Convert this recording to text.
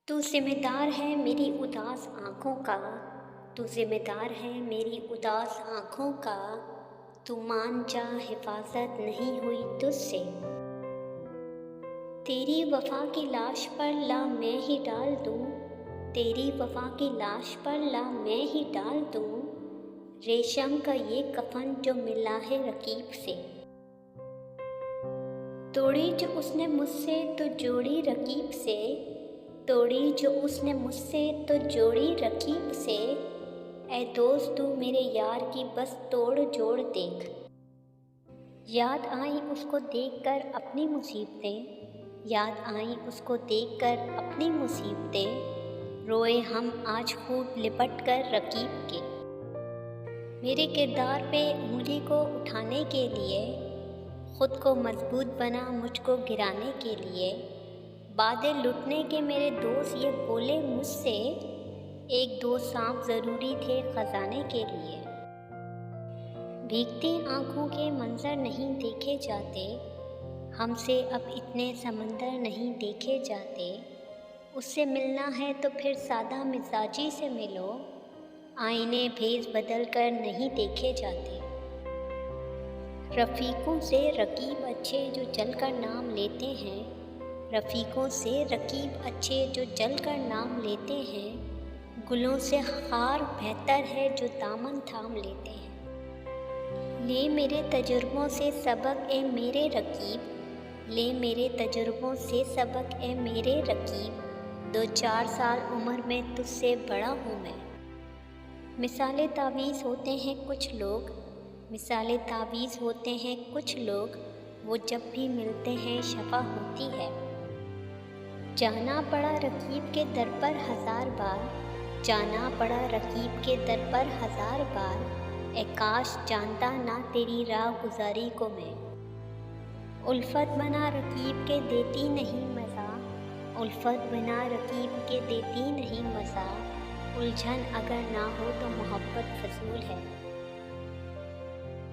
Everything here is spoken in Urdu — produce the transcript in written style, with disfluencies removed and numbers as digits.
تو ذمہ دار ہے میری اداس آنکھوں کا، تو ذمہ دار ہے میری اداس آنکھوں کا، تو مان جا حفاظت نہیں ہوئی تجھ سے۔ تیری وفا کی لاش پر لا میں ہی ڈال دوں، تیری وفا کی لاش پر لا میں ہی ڈال دوں، ریشم کا یہ کفن جو ملا ہے رکیب سے۔ توڑی جو اس نے مجھ سے تو جوڑی رکیب سے، توڑی جو اس نے مجھ سے تو جوڑی رکیب سے، اے دوست تو میرے یار کی بس توڑ جوڑ دیکھ۔ یاد آئیں اس کو دیکھ کر اپنی مصیبتیں، یاد آئیں اس کو دیکھ کر اپنی مصیبتیں، روئے ہم آج خوب لپٹ کر رکیب کے۔ میرے کردار پہ انگلی کو اٹھانے کے لیے، خود کو مضبوط بنا مجھ کو گرانے کے لیے، بادے لٹنے کے میرے دوست یہ بولے مجھ سے، ایک دو سانپ ضروری تھے خزانے کے لیے۔ بھیگتی آنکھوں کے منظر نہیں دیکھے جاتے، ہم سے اب اتنے سمندر نہیں دیکھے جاتے، اس سے ملنا ہے تو پھر سادہ مزاجی سے ملو، آئینے بھیس بدل کر نہیں دیکھے جاتے۔ رفیقوں سے رقیب اچھے جو جل کر نام لیتے ہیں، رفیقوں سے رقیب اچھے جو جل کر نام لیتے ہیں، گلوں سے خار بہتر ہے جو دامن تھام لیتے ہیں۔ لے میرے تجربوں سے سبق اے میرے رقیب، لے میرے تجربوں سے سبق اے میرے رقیب، 2-4 سال عمر میں تجھ سے بڑا ہوں میں۔ مثالِ تعویذ ہوتے ہیں کچھ لوگ، مثالِ تعویذ ہوتے ہیں کچھ لوگ، وہ جب بھی ملتے ہیں شفا ہوتی ہے۔ جانا پڑا رقیب کے در پر 1000 بار، جانا پڑا رقیب کے در پر 1000 بار، اے کاش جانتا نہ تیری راہ گزاری کو میں۔ الفت بنا رقیب کے دیتی نہیں مزہ، الفت بنا رقیب کے دیتی نہیں مزہ، الجھن اگر نہ ہو تو محبت فضول ہے۔